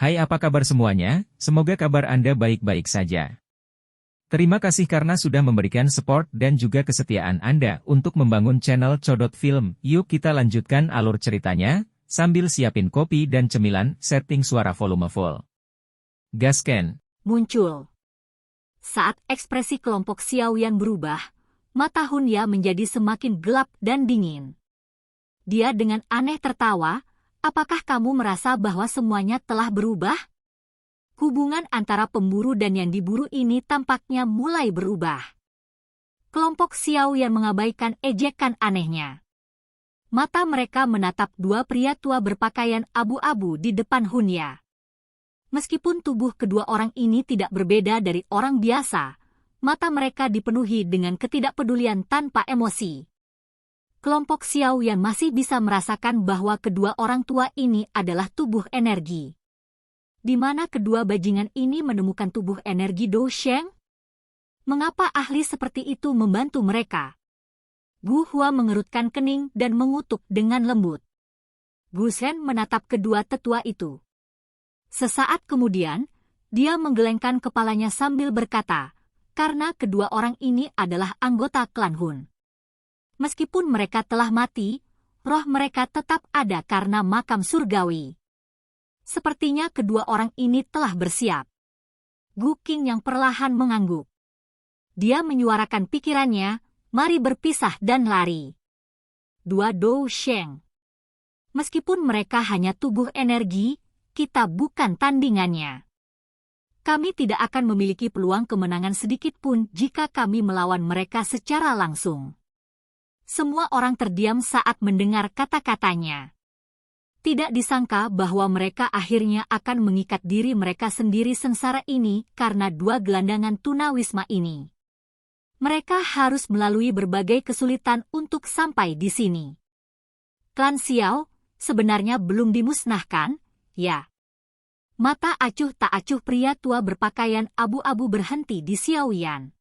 Hai, apa kabar semuanya? Semoga kabar Anda baik-baik saja. Terima kasih karena sudah memberikan support dan juga kesetiaan Anda untuk membangun channel Codot Film. Yuk kita lanjutkan alur ceritanya, sambil siapin kopi dan cemilan, setting suara volume full. Gasken. Muncul. Saat ekspresi kelompok Xiaoyan berubah, mata Hunya menjadi semakin gelap dan dingin. Dia dengan aneh tertawa, apakah kamu merasa bahwa semuanya telah berubah? Hubungan antara pemburu dan yang diburu ini tampaknya mulai berubah. Kelompok Xiaoyan mengabaikan ejekan anehnya. Mata mereka menatap dua pria tua berpakaian abu-abu di depan Hunya. Meskipun tubuh kedua orang ini tidak berbeda dari orang biasa, mata mereka dipenuhi dengan ketidakpedulian tanpa emosi. Kelompok Xiaoyan masih bisa merasakan bahwa kedua orang tua ini adalah tubuh energi. Di mana kedua bajingan ini menemukan tubuh energi Dou Sheng? Mengapa ahli seperti itu membantu mereka? Gu Hua mengerutkan kening dan mengutuk dengan lembut. Gu Shen menatap kedua tetua itu. Sesaat kemudian, dia menggelengkan kepalanya sambil berkata, karena kedua orang ini adalah anggota klan Hun. Meskipun mereka telah mati, roh mereka tetap ada karena makam surgawi. Sepertinya kedua orang ini telah bersiap. Gu Qing yang perlahan mengangguk. Dia menyuarakan pikirannya, mari berpisah dan lari. Dua Dou Sheng. Meskipun mereka hanya tubuh energi, kita bukan tandingannya. Kami tidak akan memiliki peluang kemenangan sedikit pun jika kami melawan mereka secara langsung. Semua orang terdiam saat mendengar kata-katanya. Tidak disangka bahwa mereka akhirnya akan mengikat diri mereka sendiri sengsara ini karena dua gelandangan tunawisma ini. Mereka harus melalui berbagai kesulitan untuk sampai di sini. Klan Xiao sebenarnya belum dimusnahkan, ya. Mata acuh tak acuh pria tua berpakaian abu-abu berhenti di Xiaoyan.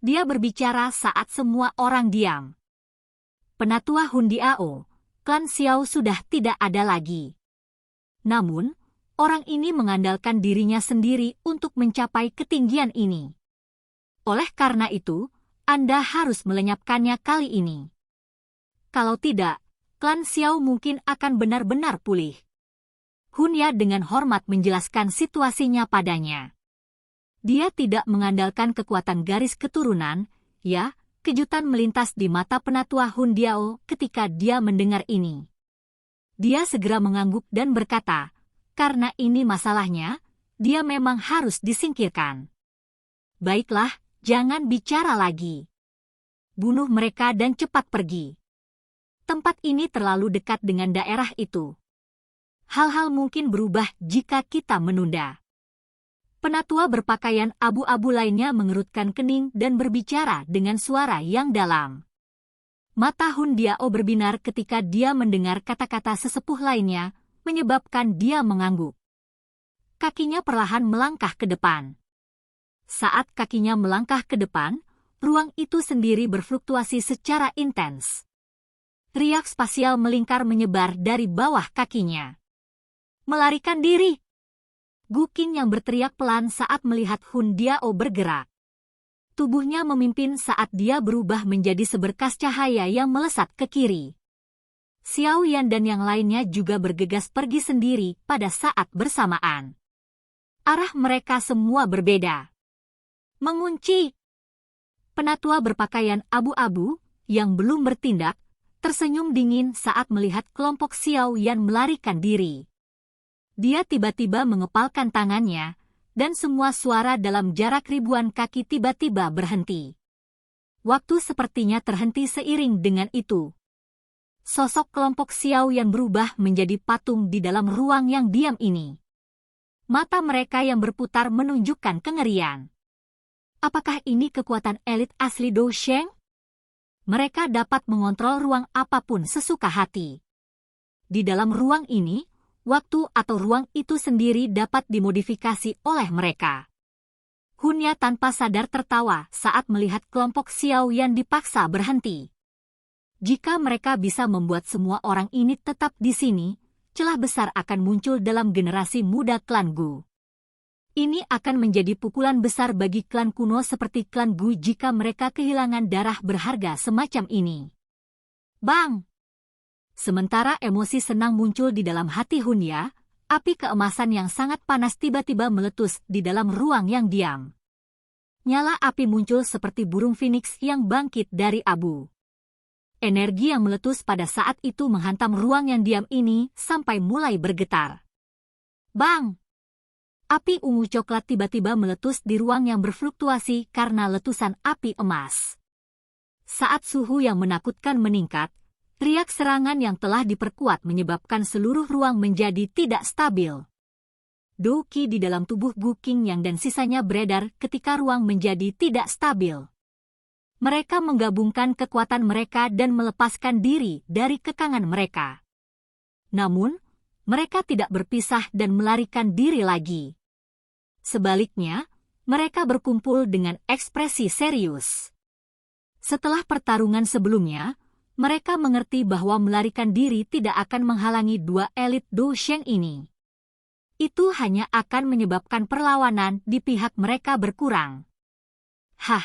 Dia berbicara saat semua orang diam. Penatua Hundiao, klan Xiao sudah tidak ada lagi. Namun, orang ini mengandalkan dirinya sendiri untuk mencapai ketinggian ini. Oleh karena itu, Anda harus melenyapkannya kali ini. Kalau tidak, klan Xiao mungkin akan benar-benar pulih. Hunya dengan hormat menjelaskan situasinya padanya. Dia tidak mengandalkan kekuatan garis keturunan, ya. Kejutan melintas di mata penatua Hundiao ketika dia mendengar ini. Dia segera mengangguk dan berkata, karena ini masalahnya, dia memang harus disingkirkan. Baiklah, jangan bicara lagi. Bunuh mereka dan cepat pergi. Tempat ini terlalu dekat dengan daerah itu. Hal-hal mungkin berubah jika kita menunda. Penatua berpakaian abu-abu lainnya mengerutkan kening dan berbicara dengan suara yang dalam. Mata Hundiao berbinar ketika dia mendengar kata-kata sesepuh lainnya, menyebabkan dia mengangguk. Kakinya perlahan melangkah ke depan. Saat kakinya melangkah ke depan, ruang itu sendiri berfluktuasi secara intens. Riak spasial melingkar menyebar dari bawah kakinya. Melarikan diri! Gu Qing yang berteriak pelan saat melihat Hundiao bergerak. Tubuhnya memimpin saat dia berubah menjadi seberkas cahaya yang melesat ke kiri. Xiaoyan dan yang lainnya juga bergegas pergi sendiri pada saat bersamaan. Arah mereka semua berbeda. Mengunci! Penatua berpakaian abu-abu, yang belum bertindak, tersenyum dingin saat melihat kelompok Xiaoyan melarikan diri. Dia tiba-tiba mengepalkan tangannya, dan semua suara dalam jarak ribuan kaki tiba-tiba berhenti. Waktu sepertinya terhenti seiring dengan itu. Sosok kelompok Xiaoyan berubah menjadi patung di dalam ruang yang diam ini. Mata mereka yang berputar menunjukkan kengerian. Apakah ini kekuatan elit asli Dou Sheng? Mereka dapat mengontrol ruang apapun sesuka hati. Di dalam ruang ini, waktu atau ruang itu sendiri dapat dimodifikasi oleh mereka. Hunya tanpa sadar tertawa saat melihat kelompok Xiaoyan dipaksa berhenti. Jika mereka bisa membuat semua orang ini tetap di sini, celah besar akan muncul dalam generasi muda klan Gu. Ini akan menjadi pukulan besar bagi klan kuno seperti klan Gu jika mereka kehilangan darah berharga semacam ini. Bang! Sementara emosi senang muncul di dalam hati Hunya, api keemasan yang sangat panas tiba-tiba meletus di dalam ruang yang diam. Nyala api muncul seperti burung phoenix yang bangkit dari abu. Energi yang meletus pada saat itu menghantam ruang yang diam ini sampai mulai bergetar. Bang! Api ungu coklat tiba-tiba meletus di ruang yang berfluktuasi karena letusan api emas. Saat suhu yang menakutkan meningkat, teriak serangan yang telah diperkuat menyebabkan seluruh ruang menjadi tidak stabil. Do Qi di dalam tubuh Gu Qingyang dan sisanya beredar ketika ruang menjadi tidak stabil. Mereka menggabungkan kekuatan mereka dan melepaskan diri dari kekangan mereka. Namun, mereka tidak berpisah dan melarikan diri lagi. Sebaliknya, mereka berkumpul dengan ekspresi serius. Setelah pertarungan sebelumnya, mereka mengerti bahwa melarikan diri tidak akan menghalangi dua elit Do Sheng ini. Itu hanya akan menyebabkan perlawanan di pihak mereka berkurang. Hah!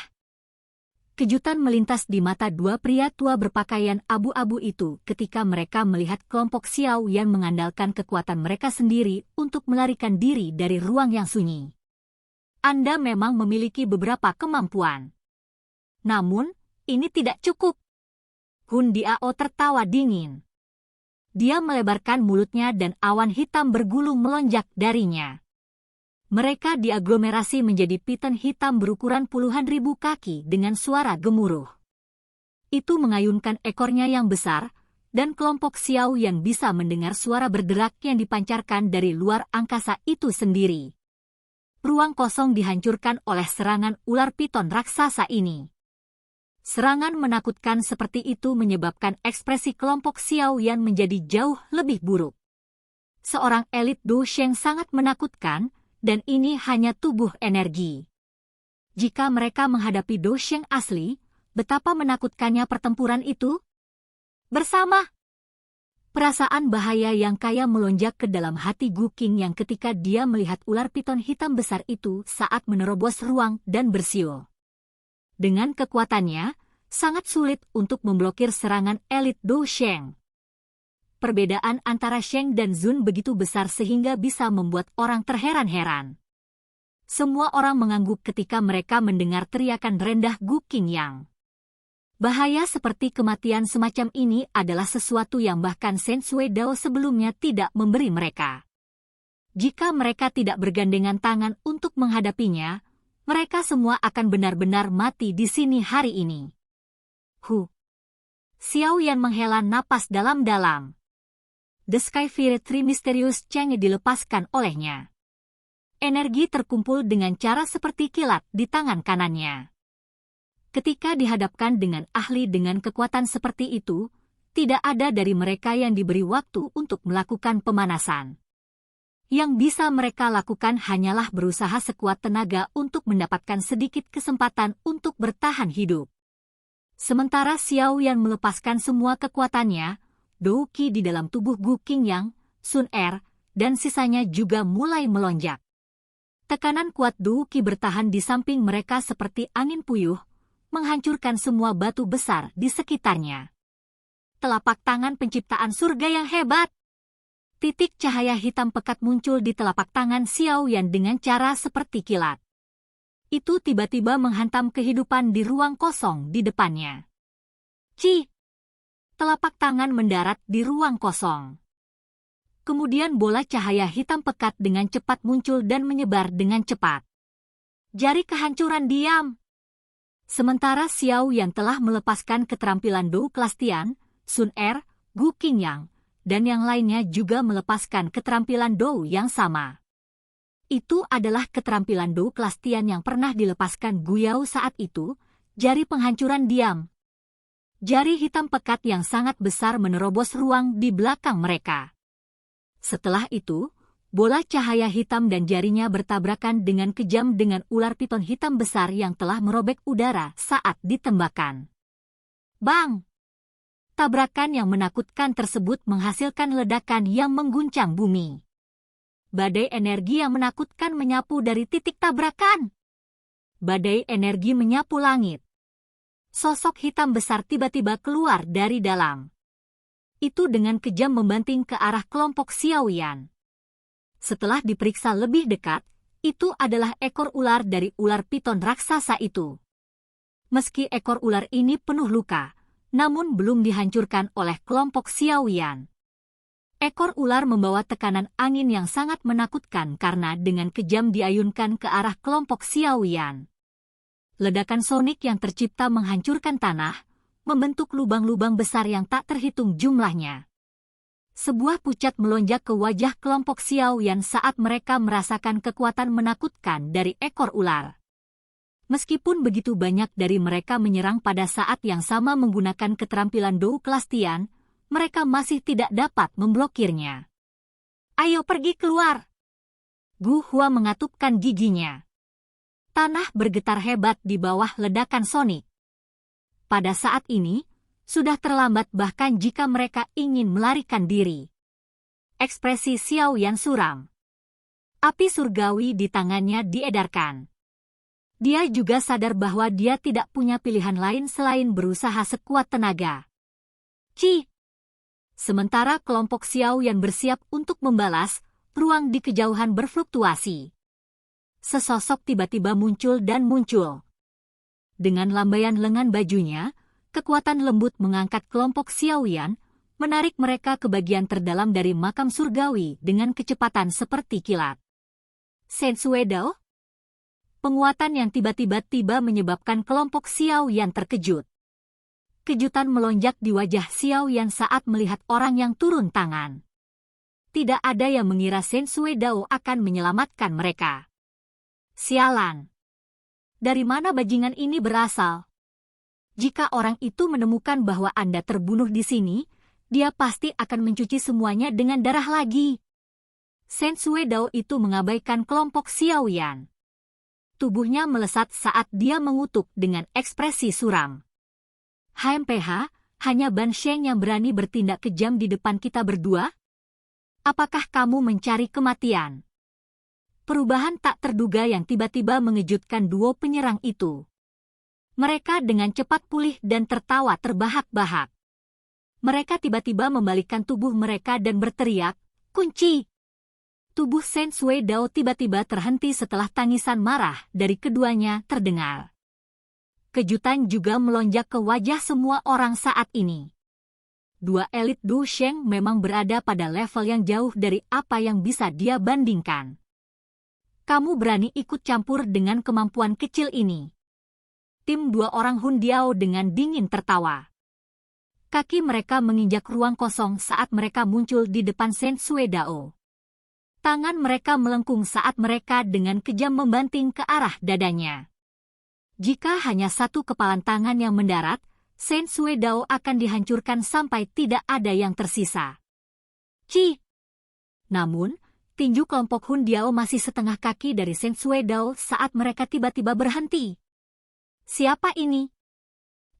Kejutan melintas di mata dua pria tua berpakaian abu-abu itu ketika mereka melihat kelompok Xiao yang mengandalkan kekuatan mereka sendiri untuk melarikan diri dari ruang yang sunyi. Anda memang memiliki beberapa kemampuan. Namun, ini tidak cukup. Hun Diao tertawa dingin. Dia melebarkan mulutnya dan awan hitam bergulung melonjak darinya. Mereka diaglomerasi menjadi piton hitam berukuran puluhan ribu kaki dengan suara gemuruh. Itu mengayunkan ekornya yang besar, dan kelompok Xiao yang bisa mendengar suara berderak yang dipancarkan dari luar angkasa itu sendiri. Ruang kosong dihancurkan oleh serangan ular piton raksasa ini. Serangan menakutkan seperti itu menyebabkan ekspresi kelompok Xiao Yan menjadi jauh lebih buruk. Seorang elit Do Sheng sangat menakutkan, dan ini hanya tubuh energi. Jika mereka menghadapi Do Sheng asli, betapa menakutkannya pertempuran itu? Bersama! Perasaan bahaya yang kaya melonjak ke dalam hati Gu Qingyang ketika dia melihat ular piton hitam besar itu saat menerobos ruang dan bersiul. Dengan kekuatannya, sangat sulit untuk memblokir serangan elit Do Sheng. Perbedaan antara Sheng dan Zun begitu besar sehingga bisa membuat orang terheran-heran. Semua orang mengangguk ketika mereka mendengar teriakan rendah Gu Qingyang. Bahaya seperti kematian semacam ini adalah sesuatu yang bahkan Shen Sui Dao sebelumnya tidak memberi mereka. Jika mereka tidak bergandengan tangan untuk menghadapinya, mereka semua akan benar-benar mati di sini hari ini. Xiao Yan menghela napas dalam-dalam. The Sky Fire Tree Mysterious Cheng dilepaskan olehnya. Energi terkumpul dengan cara seperti kilat di tangan kanannya. Ketika dihadapkan dengan ahli dengan kekuatan seperti itu, tidak ada dari mereka yang diberi waktu untuk melakukan pemanasan. Yang bisa mereka lakukan hanyalah berusaha sekuat tenaga untuk mendapatkan sedikit kesempatan untuk bertahan hidup. Sementara Xiao Yan melepaskan semua kekuatannya, Do Qi di dalam tubuh Gu Qingyang, Sun Er, dan sisanya juga mulai melonjak. Tekanan kuat Do Qi bertahan di samping mereka seperti angin puyuh, menghancurkan semua batu besar di sekitarnya. Telapak tangan penciptaan surga yang hebat! Titik cahaya hitam pekat muncul di telapak tangan Xiao Yan dengan cara seperti kilat. Itu tiba-tiba menghantam kehidupan di ruang kosong di depannya. Ci! Telapak tangan mendarat di ruang kosong. Kemudian bola cahaya hitam pekat dengan cepat muncul dan menyebar dengan cepat. Jari kehancuran diam. Sementara Xiao yang telah melepaskan keterampilan Dou Klastian, Sun Er, Gu Qingyang, dan yang lainnya juga melepaskan keterampilan Dou yang sama. Itu adalah keterampilan Dou Klastian yang pernah dilepaskan Guyao saat itu, jari penghancuran diam. Jari hitam pekat yang sangat besar menerobos ruang di belakang mereka. Setelah itu, bola cahaya hitam dan jarinya bertabrakan dengan kejam dengan ular piton hitam besar yang telah merobek udara saat ditembakkan. Bang! Tabrakan yang menakutkan tersebut menghasilkan ledakan yang mengguncang bumi. Badai energi yang menakutkan menyapu dari titik tabrakan. Badai energi menyapu langit. Sosok hitam besar tiba-tiba keluar dari dalam. Itu dengan kejam membanting ke arah kelompok Xiaoyan. Setelah diperiksa lebih dekat, itu adalah ekor ular dari ular piton raksasa itu. Meski ekor ular ini penuh luka, namun belum dihancurkan oleh kelompok Xiaoyan. Ekor ular membawa tekanan angin yang sangat menakutkan karena dengan kejam diayunkan ke arah kelompok Xiaoyan. Ledakan sonik yang tercipta menghancurkan tanah, membentuk lubang-lubang besar yang tak terhitung jumlahnya. Sebuah pucat melonjak ke wajah kelompok Xiaoyan saat mereka merasakan kekuatan menakutkan dari ekor ular. Meskipun begitu banyak dari mereka menyerang pada saat yang sama menggunakan keterampilan Dou kelas Tian, mereka masih tidak dapat memblokirnya. Ayo pergi keluar! Gu Hua mengatupkan giginya. Tanah bergetar hebat di bawah ledakan sonik. Pada saat ini, sudah terlambat bahkan jika mereka ingin melarikan diri. Ekspresi Xiaoyan suram. Api surgawi di tangannya diedarkan. Dia juga sadar bahwa dia tidak punya pilihan lain selain berusaha sekuat tenaga. Ci! Sementara kelompok Xiaoyan bersiap untuk membalas, ruang di kejauhan berfluktuasi. Sesosok tiba-tiba muncul dan muncul. Dengan lambaian lengan bajunya, kekuatan lembut mengangkat kelompok Xiaoyan, menarik mereka ke bagian terdalam dari makam surgawi dengan kecepatan seperti kilat. Sensue Dao? Penguatan yang tiba-tiba menyebabkan kelompok Xiaoyan terkejut. Kejutan melonjak di wajah Xiaoyan saat melihat orang yang turun tangan. Tidak ada yang mengira Sensue Dao akan menyelamatkan mereka. Sialan! Dari mana bajingan ini berasal? Jika orang itu menemukan bahwa Anda terbunuh di sini, dia pasti akan mencuci semuanya dengan darah lagi. Sensue Dao itu mengabaikan kelompok Xiaoyan. Tubuhnya melesat saat dia mengutuk dengan ekspresi suram. HMPH, hanya Ban Sheng yang berani bertindak kejam di depan kita berdua? Apakah kamu mencari kematian? Perubahan tak terduga yang tiba-tiba mengejutkan duo penyerang itu. Mereka dengan cepat pulih dan tertawa terbahak-bahak. Mereka tiba-tiba membalikkan tubuh mereka dan berteriak, "Kunci!" Tubuh Sensue Dao tiba-tiba terhenti setelah tangisan marah dari keduanya terdengar. Kejutan juga melonjak ke wajah semua orang saat ini. Dua elit Du Sheng memang berada pada level yang jauh dari apa yang bisa dia bandingkan. Kamu berani ikut campur dengan kemampuan kecil ini. Tim dua orang Hun Diao dengan dingin tertawa. Kaki mereka menginjak ruang kosong saat mereka muncul di depan Sensue Dao. Tangan mereka melengkung saat mereka dengan kejam membanting ke arah dadanya. Jika hanya satu kepalan tangan yang mendarat, Sensue Dao akan dihancurkan sampai tidak ada yang tersisa. Ci! Namun, tinju kelompok Hun Diao masih setengah kaki dari Sensue Dao saat mereka tiba-tiba berhenti. Siapa ini?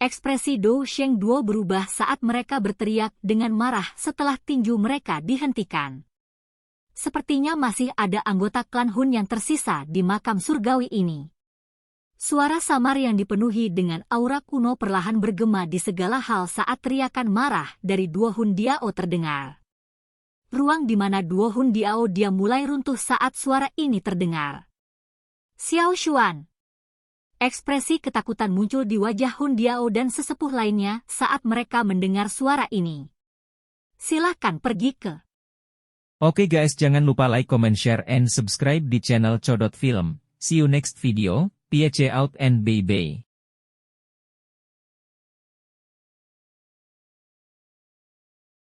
Ekspresi Dou Sheng Duo berubah saat mereka berteriak dengan marah setelah tinju mereka dihentikan. Sepertinya masih ada anggota klan Hun yang tersisa di makam surgawi ini. Suara samar yang dipenuhi dengan aura kuno perlahan bergema di segala hal saat teriakan marah dari dua Hun Diao terdengar. Ruang di mana dua Hun Diao dia mulai runtuh saat suara ini terdengar. Xiao Xuan. Ekspresi ketakutan muncul di wajah Hun Diao dan sesepuh lainnya saat mereka mendengar suara ini. Silakan pergi ke. Oke guys, jangan lupa like, comment, share, and subscribe di channel Codot Film. See you next video. Peace out and bye-bye.